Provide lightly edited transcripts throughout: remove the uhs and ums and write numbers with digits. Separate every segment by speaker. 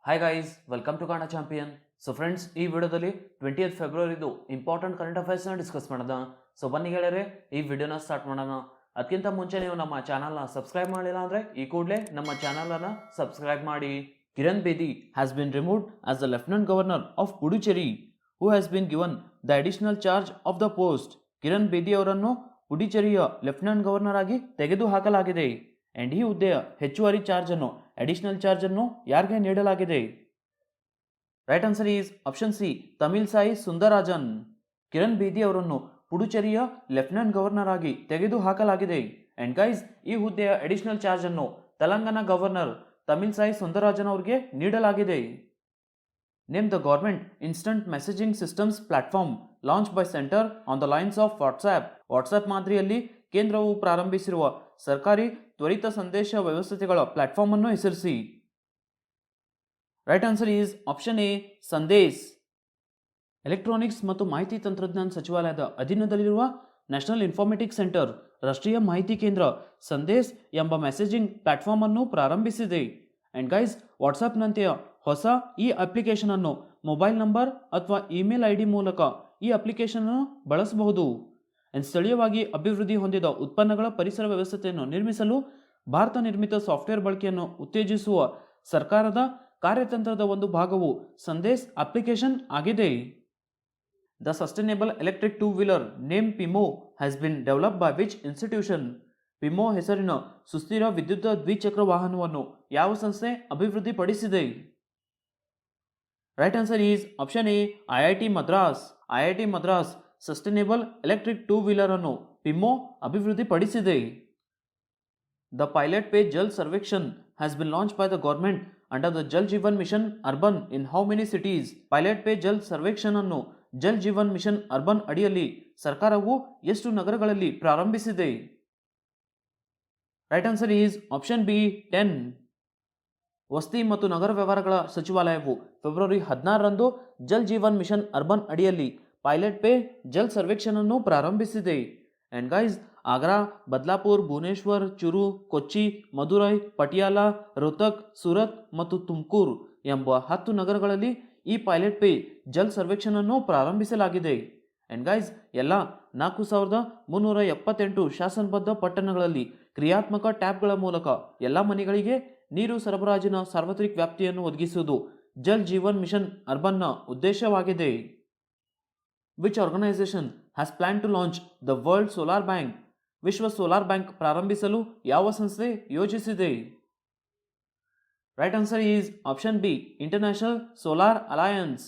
Speaker 1: Hi guys, welcome to Kannada champion. So friends, ಈ ವಿಡಿಯೋದಲ್ಲಿ 20th ಫೆಬ್ರವರಿದು ಇಂಪಾರ್ಟೆಂಟ್ ಕರೆಂಟ್ ಅಫೇರ್ಸ್ನ ಡಿಸ್ಕಸ್ ಮಾಡೋಣ. ಸೊ ಬನ್ನಿ ಗೆಳೆಯರೆ, ಈ ವಿಡಿಯೋನ ಸ್ಟಾರ್ಟ್ ಮಾಡೋಣ. ಅದಕ್ಕಿಂತ ಮುಂಚೆ ನೀವು ನಮ್ಮ ಚಾನಲ್ನ ಸಬ್ಸ್ಕ್ರೈಬ್ ಮಾಡಿಲ್ಲ ಅಂದರೆ ಈ ಕೂಡಲೇ ನಮ್ಮ ಚಾನಲನ್ನು ಸಬ್ಸ್ಕ್ರೈಬ್ ಮಾಡಿ. Kiran Bedi has been removed as the lieutenant governor of Puducherry, who has been given the additional charge of the post. Kiran Bedi ಅವರನ್ನು ಪುಡುಚೇರಿಯ ಲೆಫ್ಟಿನೆಂಟ್ ಗವರ್ನರ್ ಆಗಿ ತೆಗೆದುಹಾಕಲಾಗಿದೆ. ಅಂಡ್ ಈ ಹುದ್ದೆಯ ಹೆಚ್ಚುವರಿ ಚಾರ್ಜ್ ಅನ್ನು ಅಡಿಷನಲ್ ಚಾರ್ಜ್ ಅನ್ನು ಯಾರಿಗೆ ನೀಡಲಾಗಿದೆ? Right answer is option C, Tamil Sai Soundararajan. Kiran Bedi ಅವರನ್ನು ಪುಡುಚೇರಿಯ ಲೆಫ್ಟಿನೆಂಟ್ ಗವರ್ನರ್ ಆಗಿ ತೆಗೆದುಹಾಕಲಾಗಿದೆ. ಅಂಡ್ ಗೈಸ್, ಈ ಹುದ್ದೆಯ ಅಡಿಷನಲ್ ಚಾರ್ಜ್ ಅನ್ನು ತೆಲಂಗಾಣ ಗವರ್ನರ್ ತಮಿಳ್ ಸಾಯಿ ಸುಂದರರಾಜನ್ ಅವರಿಗೆ ನೀಡಲಾಗಿದೆ. Name the government instant messaging systems platform launch by centre on the lines of WhatsApp. WhatsApp ಮಾದರಿಯಲ್ಲಿ ಕೇಂದ್ರವು ಪ್ರಾರಂಭಿಸಿರುವ ಸರ್ಕಾರಿ ತ್ವರಿತ ಸಂದೇಶ ವ್ಯವಸ್ಥೆಗಳ ಪ್ಲಾಟ್ಫಾರ್ಮ್ ಅನ್ನು ಹೆಸರಿಸಿ. Right answer is option A, Sandesh. Electronics ಮತ್ತು ಮಾಹಿತಿ ತಂತ್ರಜ್ಞಾನ ಸಚಿವಾಲಯದ ಅಧೀನದಲ್ಲಿರುವ ನ್ಯಾಷನಲ್ ಇನ್ಫಾರ್ಮೆಟಿಕ್ಸ್ ಸೆಂಟರ್ ರಾಷ್ಟ್ರೀಯ ಮಾಹಿತಿ ಕೇಂದ್ರ ಸಂದೇಶ್ ಎಂಬ ಮೆಸೇಜಿಂಗ್ ಪ್ಲಾಟ್ಫಾರ್ಮ್ ಅನ್ನು ಪ್ರಾರಂಭಿಸಿದೆ. ಅಂಡ್ ಗೈಸ್, ವಾಟ್ಸ್ಆ್ಯಪ್ನಂತೆಯ ಹೊಸ ಈ ಅಪ್ಲಿಕೇಶನ್ ಅನ್ನು ಮೊಬೈಲ್ ನಂಬರ್ ಅಥವಾ ಇಮೇಲ್ ಐ ಡಿ ಮೂಲಕ ಈ ಅಪ್ಲಿಕೇಶನ್ ಅನ್ನು ಬಳಸಬಹುದು. ಸ್ಥಳೀಯವಾಗಿ ಅಭಿವೃದ್ಧಿ ಹೊಂದಿದ ಉತ್ಪನ್ನಗಳ ಪರಿಸರ ವ್ಯವಸ್ಥೆಯನ್ನು ನಿರ್ಮಿಸಲು ಭಾರತ ನಿರ್ಮಿತ ಸಾಫ್ಟ್ವೇರ್ ಬಳಕೆಯನ್ನು ಉತ್ತೇಜಿಸುವ ಸರ್ಕಾರದ ಕಾರ್ಯತಂತ್ರದ ಒಂದು ಭಾಗವು ಸಂದೇಶ್ ಅಪ್ಲಿಕೇಶನ್ ಆಗಿದೆ. The sustainable electric two wheeler name PiMo has been developed by which institution? PiMo ಹೆಸರಿನ ಸುಸ್ಥಿರ ವಿದ್ಯುತ್ ದ್ವಿಚಕ್ರ ವಾಹನವನ್ನು ಯಾವ ಸಂಸ್ಥೆ ಅಭಿವೃದ್ಧಿಪಡಿಸಿದೆ? Right answer is option A, IIT Madras. IIT Madras sustainable electric two wheeler ಅನ್ನು ಪಿಮೋ ಅಭಿವೃದ್ಧಿಪಡಿಸಿದೆ. The pilot Pey Jal Survekshan has been launch by the government under the Jal Jeevan mission urban in how many cities? Pilot Pey Jal Survekshan ಅನ್ನು ಜಲ್ ಜೀವನ್ ಮಿಷನ್ ಅರ್ಬನ್ ಅಡಿಯಲ್ಲಿ ಸರ್ಕಾರವು ಎಷ್ಟು ನಗರಗಳಲ್ಲಿ ಪ್ರಾರಂಭಿಸಿದೆ? Right answer is option B, 10. ವಸತಿ ಮತ್ತು ನಗರ ವ್ಯವಹಾರಗಳ ಸಚಿವಾಲಯವು ಫೆಬ್ರವರಿ 16ರಂದು ಜಲ್ ಜೀವನ್ ಮಿಷನ್ ಅರ್ಬನ್ ಅಡಿಯಲ್ಲಿ ಪೈಲಟ್ ಪೇ ಜಲ್ ಸರ್ವೇಕ್ಷಣ್ ಅನ್ನು ಪ್ರಾರಂಭಿಸಿದೆ. ಅಂಡ್ ಗೈಸ್, ಆಗ್ರಾ, ಬದ್ಲಾಪುರ್, ಭುವನೇಶ್ವರ್, ಚುರು, ಕೊಚ್ಚಿ, ಮಧುರೈ, ಪಟಿಯಾಲ, ರೋಹ್ತಕ್, ಸೂರತ್ ಮತ್ತು ತುಮಕೂರು ಎಂಬ 10 ನಗರಗಳಲ್ಲಿ ಈ ಪೈಲಟ್ ಪೇ ಜಲ್ ಸರ್ವೇಕ್ಷಣ್ ಅನ್ನು ಪ್ರಾರಂಭಿಸಲಾಗಿದೆ. ಅಂಡ್ ಗೈಸ್, ಎಲ್ಲ 4378 ಶಾಸನಬದ್ಧ ಪಟ್ಟಣಗಳಲ್ಲಿ ಕ್ರಿಯಾತ್ಮಕ ಟ್ಯಾಪ್ಗಳ ಮೂಲಕ ಎಲ್ಲ ಮನೆಗಳಿಗೆ ನೀರು ಸರಬರಾಜಿನ ಸಾರ್ವತ್ರಿಕ ವ್ಯಾಪ್ತಿಯನ್ನು ಒದಗಿಸುವುದು ಜಲ್ ಜೀವನ್ ಮಿಷನ್ ಅರ್ಬನ್ನ ಉದ್ದೇಶವಾಗಿದೆ. Which organisation has plan to launch the world solar bank? ವಿಶ್ವ ಸೋಲಾರ್ ಬ್ಯಾಂಕ್ ಪ್ರಾರಂಭಿಸಲು ಯಾವ ಸಂಸ್ಥೆ ಯೋಜಿಸಿದೆ? Right answer is option B, international solar alliance.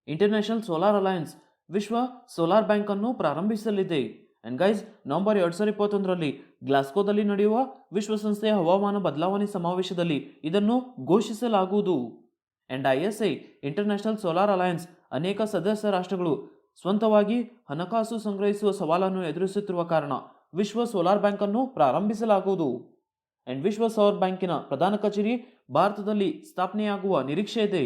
Speaker 1: International solar alliance ವಿಶ್ವ ಸೋಲಾರ್ ಬ್ಯಾಂಕ್ ಅನ್ನು ಪ್ರಾರಂಭಿಸಲಿದೆ. ಅಂಡ್ ಗೈಸ್, ನವೆಂಬರ್ 2021ರಲ್ಲಿ ಗ್ಲಾಸ್ಗೋದಲ್ಲಿ ನಡೆಯುವ ವಿಶ್ವಸಂಸ್ಥೆಯ ಹವಾಮಾನ ಬದಲಾವಣೆ ಸಮಾವೇಶದಲ್ಲಿ ಇದನ್ನು ಘೋಷಿಸಲಾಗುವುದು. And ISA international solar alliance ಅನೇಕ ಸದಸ್ಯ ರಾಷ್ಟ್ರಗಳು ಸ್ವಂತವಾಗಿ ಹಣಕಾಸು ಸಂಗ್ರಹಿಸುವ ಸವಾಲನ್ನು ಎದುರಿಸುತ್ತಿರುವ ಕಾರಣ ವಿಶ್ವ ಸೋಲಾರ್ ಬ್ಯಾಂಕ್ ಅನ್ನು ಪ್ರಾರಂಭಿಸಲಾಗುವುದು. ಅಂಡ್ ವಿಶ್ವ ಸೌರ ಬ್ಯಾಂಕಿನ ಪ್ರಧಾನ ಕಚೇರಿ ಭಾರತದಲ್ಲಿ ಸ್ಥಾಪನೆಯಾಗುವ ನಿರೀಕ್ಷೆ ಇದೆ.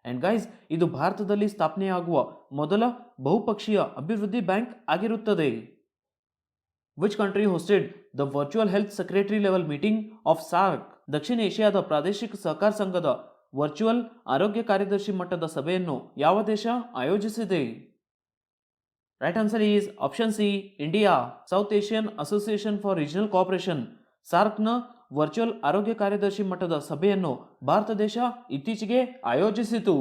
Speaker 1: ಅಂಡ್ ಗೈಸ್, ಇದು ಭಾರತದಲ್ಲಿ ಸ್ಥಾಪನೆಯಾಗುವ ಮೊದಲ ಬಹುಪಕ್ಷೀಯ ಅಭಿವೃದ್ಧಿ ಬ್ಯಾಂಕ್ ಆಗಿರುತ್ತದೆ. Which country hosted the virtual health secretary level meeting of SAARC? ದಕ್ಷಿಣ ಏಷ್ಯಾದ ಪ್ರಾದೇಶಿಕ ಸಹಕಾರ ಸಂಘದ ವರ್ಚುವಲ್ ಆರೋಗ್ಯ ಕಾರ್ಯದರ್ಶಿ ಮಟ್ಟದ ಸಭೆಯನ್ನು ಯಾವ ದೇಶ ಆಯೋಜಿಸಿದೆ? Right answer is option C, India. South Asian Association for Regional Cooperation ಸಾರ್ಕ್ನ ವರ್ಚುವಲ್ ಆರೋಗ್ಯ ಕಾರ್ಯದರ್ಶಿ ಮಟ್ಟದ ಸಭೆಯನ್ನು ಭಾರತ ದೇಶ ಇತ್ತೀಚೆಗೆ ಆಯೋಜಿಸಿತು.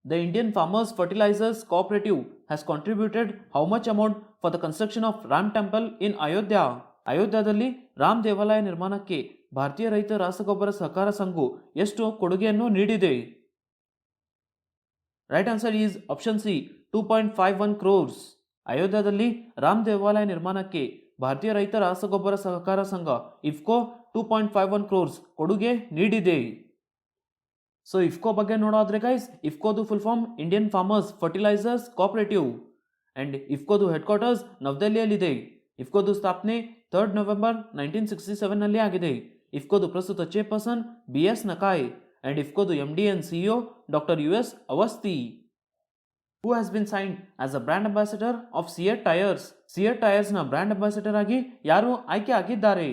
Speaker 1: The Indian farmers fertilisers Cooperative has contributed how much amount for the construction of Ram temple in Ayodhya? ಅಯೋಧ್ಯದಲ್ಲಿ ರಾಮ್ ದೇವಾಲಯ ನಿರ್ಮಾಣಕ್ಕೆ ಭಾರತೀಯ ರೈತ ರಸಗೊಬ್ಬರ ಸಹಕಾರ ಸಂಘವು ಎಷ್ಟು ಕೊಡುಗೆಯನ್ನು ನೀಡಿದೆ? Right answer is option C, 2.51 crores. ಅಯೋಧ್ಯದಲ್ಲಿ ರಾಮ್ ದೇವಾಲಯ ನಿರ್ಮಾಣಕ್ಕೆ ಭಾರತೀಯ ರೈತ ರಸಗೊಬ್ಬರ ಸಹಕಾರ ಸಂಘ ಇಫ್ಕೋ 2.51 crores ಕೊಡುಗೆ ನೀಡಿದೆ. ಸೊ ಇಫ್ಕೋ ಬಗ್ಗೆ ನೋಡೋದ್ರೆ ಗೈಸ್, ಇಫ್ಕೋದು full form Indian farmers fertilisers cooperative. And ಇಫ್ಕೋದು ಹೆಡ್ ಕ್ವಾರ್ಟರ್ಸ್ ನವದೆಹಲಿಯಲ್ಲಿದೆ. ಇಫ್ಕೋದು ಸ್ಥಾಪನೆ 3 ನವೆಂಬರ್ 1967ನಲ್ಲಿ ಆಗಿದೆ. ಇಫ್ಕೋದು ಪ್ರಸ್ತುತ ಚೇರ್ಪರ್ಸನ್ BS ನಕಾಯ್. ಅಂಡ್ ಇಫ್ಕೋದು MD and CEO doctor US Awasthi. Who has been signed as a brand ambassador of CEAT tyres? CEAT ಟೈರ್ಸ್ನ ಬ್ರ್ಯಾಂಡ್ ಅಂಬಾಸಿಡರ್ ಆಗಿ ಯಾರು ಆಯ್ಕೆ ಆಗಿದ್ದಾರೆ?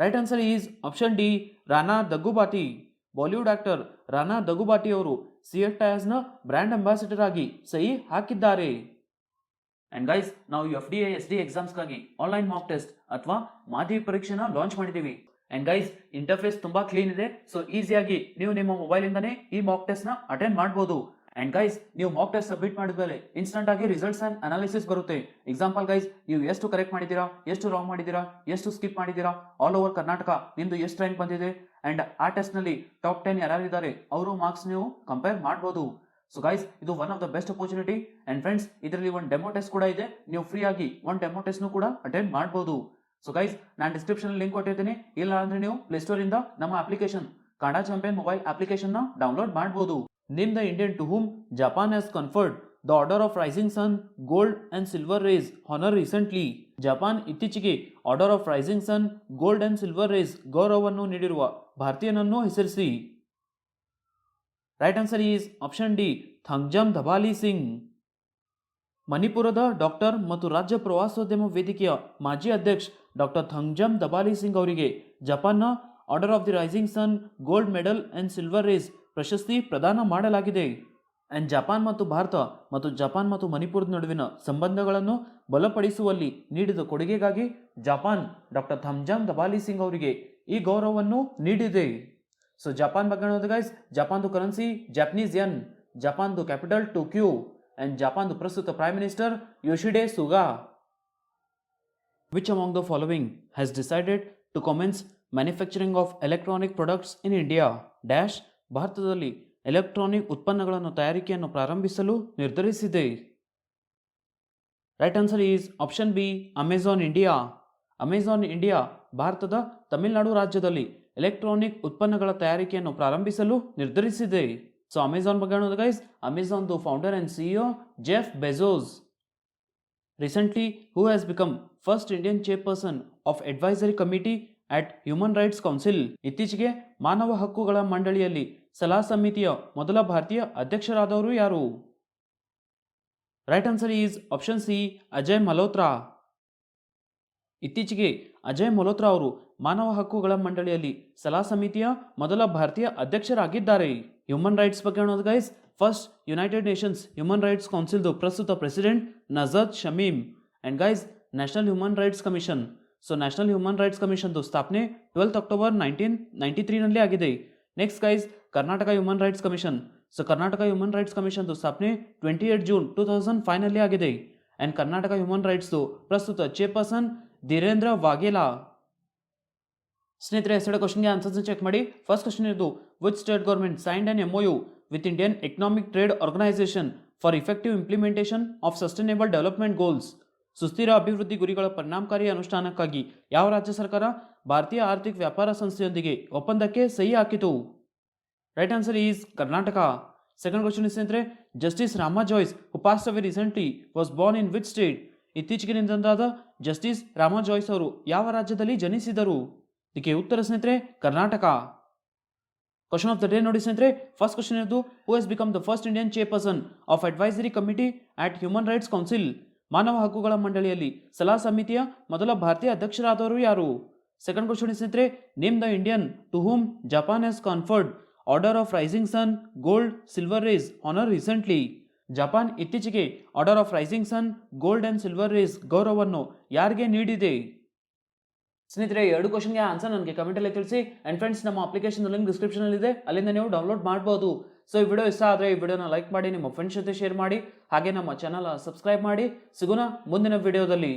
Speaker 1: Right answer is option D Rana Daggubati. Bollywood actor Rana Daggubati ಅವರು ಸಿಯೆಟ್ ಟೈರ್ಸ್ನ ಬ್ರ್ಯಾಂಡ್ ಅಂಬಾಸಿಡರ್ ಆಗಿ ಸಹಿ ಹಾಕಿದ್ದಾರೆ. ಅಂಡ್ ಗೈಸ್, ನಾವು FDA SD ಎಕ್ಸಾಮ್ಸ್ಗಾಗಿ ಆನ್ಲೈನ್ ಮಾಕ್ ಟೆಸ್ಟ್ ಅಥವಾ ಮಾದರಿ ಪರೀಕ್ಷೆನ ಲಾಂಚ್ ಮಾಡಿದ್ದೀವಿ. ಅಂಡ್ ಗೈಸ್, ಇಂಟರ್ಫೇಸ್ ತುಂಬಾ ಕ್ಲೀನ್ ಇದೆ, ಸೊ ಈಸಿಯಾಗಿ ನೀವು ನಿಮ್ಮ ಮೊಬೈಲ್ ಇಂದಾನೆ ಈ ಮಾಕ್ ಟೆಸ್ಟ್ ನ ಅಟೆಂಡ್ ಮಾಡಬಹುದು. ಅಂಡ್ ಗೈಸ್, ನೀವು ಮಾಕ್ ಟೆಸ್ಟ್ ಸಬ್ಮಿಟ್ ಮಾಡಿದ್ಮೇಲೆ ಇನ್ಸ್ಟಂಟ್ ಆಗಿ ರಿಸಲ್ಟ್ಸ್ ಅಂಡ್ ಅನಾಲಿಸಿಸ್ ಬರುತ್ತೆ. ಎಕ್ಸಾಂಪಲ್ ಗೈಸ್, ನೀವು ಎಷ್ಟು ಕರೆಕ್ಟ್ ಮಾಡಿದ್ದೀರಾ, ಎಷ್ಟು ರಾಂಗ್ ಮಾಡಿದ್ದೀರಾ, ಎಷ್ಟು ಸ್ಕಿಪ್ ಮಾಡಿದ್ದೀರಾ, ಆಲ್ ಓವರ್ ಕರ್ನಾಟಕ ನಿಮ್ದು ಎಷ್ಟು ರ್ಯಾಂಕ್ ಬಂದಿದೆ, ಅಂಡ್ ಆ ಟೆಸ್ಟ್ ನಲ್ಲಿ ಟಾಪ್ 10 ಯಾರಿದ್ದಾರೆ ಅವರು ಮಾರ್ಕ್ಸ್ ನೀವು ಕಂಪೇರ್ ಮಾಡಬಹುದು. ಸೊ ಗೈಸ್, ಇದು one of the best opportunity. And friends, ಇದರಲ್ಲಿ ಒಂದು ಡೆಮೋ ಟೆಸ್ಟ್ ಕೂಡ ಇದೆ, ನೀವು ಫ್ರೀ ಆಗಿ ಒಂದು ಡೆಮೋ ಟೆಸ್ಟ್ ಕೂಡ ಅಟೆಂಡ್ ಮಾಡಬಹುದು. ಸೊ ಗೈಸ್, ನಾನು ಡಿಸ್ಕ್ರಿಪ್ಷನ್ ಲಿಂಕ್ ಕೊಟ್ಟಿರ್ತೀನಿ, ಇಲ್ಲ ಅಂದ್ರೆ ನೀವು ಪ್ಲೇಸ್ಟೋರ್ ಇಂದ ನಮ್ಮ application Kannada Champion mobile application ನ ಡೌನ್ಲೋಡ್ ಮಾಡಬಹುದು. Name the Indian to whom Japan has conferred the Order of Rising sun Gold and silver Rays honour recently. Japan ಇತ್ತೀಚೆಗೆ Order of Rising sun Gold and silver Rays ಗೌರವವನ್ನು ನೀಡಿರುವ ಭಾರತೀಯನನ್ನು ಹೆಸರಿಸಿ. Right answer is option D Thangjam Dhabali Singh. ಮಣಿಪುರದ doctor ಮತ್ತು ರಾಜ್ಯ ಪ್ರವಾಸೋದ್ಯಮ ವೇದಿಕೆಯ ಮಾಜಿ ಅಧ್ಯಕ್ಷ ಡಾಕ್ಟರ್ ಥಂಗ್ಜಮ್ ಧಬಾಲಿ ಸಿಂಗ್ ಅವರಿಗೆ ಜಪಾನ್ನ order of the rising sun gold medal and silver rays ಪ್ರಶಸ್ತಿ ಪ್ರದಾನ ಮಾಡಲಾಗಿದೆ. ಅಂಡ್ ಜಪಾನ್ ಮತ್ತು ಭಾರತ ಮತ್ತು ಜಪಾನ್ ಮತ್ತು ಮಣಿಪುರದ ನಡುವಿನ ಸಂಬಂಧಗಳನ್ನು ಬಲಪಡಿಸುವಲ್ಲಿ ನೀಡಿದ ಕೊಡುಗೆಗಾಗಿ ಜಪಾನ್ ಡಾಕ್ಟರ್ ಥಂಗ್ಜಮ್ ಧಬಾಲಿ ಸಿಂಗ್ ಅವರಿಗೆ ಈ ಗೌರವವನ್ನು ನೀಡಿದೆ. ಸೊ ಜಪಾನ್ ಬಗ್ಗೆ ನೋಡಿದ್ರೆ ಗೈಸ್, ಜಪಾನ್ದು ಕರೆನ್ಸಿ ಜಾಪನೀಸ್ ಯೆನ್, ಜಪಾನ್ದು ಕ್ಯಾಪಿಟಲ್ ಟೋಕ್ಯೋ, ಅಂಡ್ ಜಪಾನ್ದು ಪ್ರಸ್ತುತ prime minister Yoshihide Suga. Which among the following has decided to commence manufacturing of electronic products in India dash. ಭಾರತದಲ್ಲಿ ಎಲೆಕ್ಟ್ರಾನಿಕ್ ಉತ್ಪನ್ನಗಳನ್ನು ತಯಾರಿಕೆಯನ್ನು ಪ್ರಾರಂಭಿಸಲು ನಿರ್ಧರಿಸಿದೆ. Right answer is option B Amazon India. Amazon India ಭಾರತದ ತಮಿಳುನಾಡು ರಾಜ್ಯದಲ್ಲಿ electronic ಉತ್ಪನ್ನಗಳ ತಯಾರಿಕೆಯನ್ನು ಪ್ರಾರಂಭಿಸಲು ನಿರ್ಧರಿಸಿದೆ. ಸೊ ಅಮೆಜಾನ್ ಬಗ್ಗೆ ನೋಡಿದ್ರೆ ಗೈಸ್, ಅಮೆಜಾನ್ದು founder and CEO Jeff Bezos recently who has become first Indian chairperson of advisory committee at Human Rights Council. ಇತ್ತೀಚೆಗೆ ಮಾನವ ಹಕ್ಕುಗಳ ಮಂಡಳಿಯಲ್ಲಿ ಸಲಹಾ ಸಮಿತಿಯ ಮೊದಲ ಭಾರತೀಯ ಅಧ್ಯಕ್ಷರಾದವರು ಯಾರು? Right answer is option C Ajay Malhotra. ಇತ್ತೀಚೆಗೆ ಅಜಯ್ ಮಲ್ಹೋತ್ರಾ ಅವರು ಮಾನವ ಹಕ್ಕುಗಳ ಮಂಡಳಿಯಲ್ಲಿ ಸಲಹಾ ಸಮಿತಿಯ ಮೊದಲ ಭಾರತೀಯ ಅಧ್ಯಕ್ಷರಾಗಿದ್ದಾರೆ. ಹ್ಯೂಮನ್ ರೈಟ್ಸ್ ಬಗ್ಗೆ ನೋಡೋದು guys, first United Nations Human Rights ಕೌನ್ಸಿಲ್ದು ಪ್ರಸ್ತುತ president Nazhat Shameem. And guys, National Human Rights Commission. So National Human Rights ಕಮಿಷನ್ದು ಸ್ಥಾಪನೆ 12 ಅಕ್ಟೋಬರ್ 1993ನಲ್ಲಿ ಆಗಿದೆ. Next guys, Karnataka Human Rights Commission. So Karnataka Human Rights ಕಮಿಷನ್ದು ಸ್ಥಾಪನೆ 28 ಜೂನ್ 2005ನಲ್ಲಿ ಆಗಿದೆ. ಅಂಡ್ ಕರ್ನಾಟಕ ಹ್ಯೂಮನ್ ರೈಟ್ಸ್ದು ಪ್ರಸ್ತುತ ಚೇರ್ಪರ್ಸನ್ ಧೀರೇಂದ್ರ ವಾಘೇಲಾ. ಸ್ನೇಹಿತರೆ, ಹೆಸರು ಕ್ವಶನ್ಗೆ ಆನ್ಸರ್ಸ್ ಚೆಕ್ ಮಾಡಿ. ಫಸ್ಟ್ ಕ್ವಶನ್ ಇರೋದು, which state government signed an MOU with Indian economic trade organisation for effective implementation of sustainable development goals. ಸುಸ್ಥಿರ ಅಭಿವೃದ್ಧಿ ಗುರಿಗಳ ಪರಿಣಾಮಕಾರಿ ಅನುಷ್ಠಾನಕ್ಕಾಗಿ ಯಾವ ರಾಜ್ಯ ಸರ್ಕಾರ ಭಾರತೀಯ ಆರ್ಥಿಕ ವ್ಯಾಪಾರ ಸಂಸ್ಥೆಯೊಂದಿಗೆ ಒಪ್ಪಂದಕ್ಕೆ ಸಹಿ ಹಾಕಿತು? Right answer is Karnataka. Second question ಸ್ನೇಹಿತರೆ, ಜಸ್ಟಿಸ್ ರಾಮಾ ಜಾಯ್ಸ್ ಹು passed away recently was born in which state. ಇತ್ತೀಚೆಗೆ ನಿಧನರಾದ ಜಸ್ಟಿಸ್ ರಾಮಾ ಜಾಯ್ಸ್ ಅವರು ಯಾವ ರಾಜ್ಯದಲ್ಲಿ ಜನಿಸಿದರು? ಇದಕ್ಕೆ ಉತ್ತರ ಸ್ನೇಹಿತರೆ Karnataka. Question of the day ನೋಡಿ ಸ್ನೇಹಿತರೆ, ಫಸ್ಟ್ ಕ್ವಶನ್ ಇರೋದು, who has become the first Indian chairperson of advisory committee at Human Rights Council. ಮಾನವ ಹಕ್ಕುಗಳ ಮಂಡಳಿಯಲ್ಲಿ ಸಲಹಾ ಸಮಿತಿಯ ಮೊದಲ ಭಾರತೀಯ ಅಧ್ಯಕ್ಷರಾದವರು ಯಾರು? ಸೆಕೆಂಡ್ ಕ್ವಶನ್ ಸ್ನೇಹಿತರೆ, name the Indian to whom Japan has conferred Order of Rising sun Gold Silver Rays honour recently. Japan ಇತ್ತೀಚೆಗೆ Order of Rising sun Gold and silver Rays ಗೌರವವನ್ನು ಯಾರಿಗೆ ನೀಡಿದೆ? ಸ್ನೇಹಿತರೆ, ಎರಡು ಕ್ವಶನ್ಗೆ ಆನ್ಸರ್ ನನಗೆ ಕಮೆಂಟಲ್ಲಿ ತಿಳಿಸಿ. ಆ್ಯಂಡ್ ಫ್ರೆಂಡ್ಸ್, ನಮ್ಮ ಅಪ್ಲಿಕೇಶನ್ ಲಿಂಕ್ ಡಿಸ್ಕ್ರಿಪ್ಷನಲ್ಲಿದೆ, ಅಲ್ಲಿಂದ ನೀವು ಡೌನ್ಲೋಡ್ ಮಾಡ್ಬೋದು. ಸೊ ಈ ವಿಡಿಯೋ ಇಷ್ಟ ಆದರೆ ಈ ವಿಡಿಯೋನ ಲೈಕ್ ಮಾಡಿ, ನಿಮ್ಮ ಫ್ರೆಂಡ್ಸ್ ಜೊತೆ ಶೇರ್ ಮಾಡಿ, ಹಾಗೆ ನಮ್ಮ ಚಾನಲ್ ಸಬ್ಸ್ಕ್ರೈಬ್ ಮಾಡಿ. ಸಿಗೋಣ ಮುಂದಿನ ವಿಡಿಯೋದಲ್ಲಿ.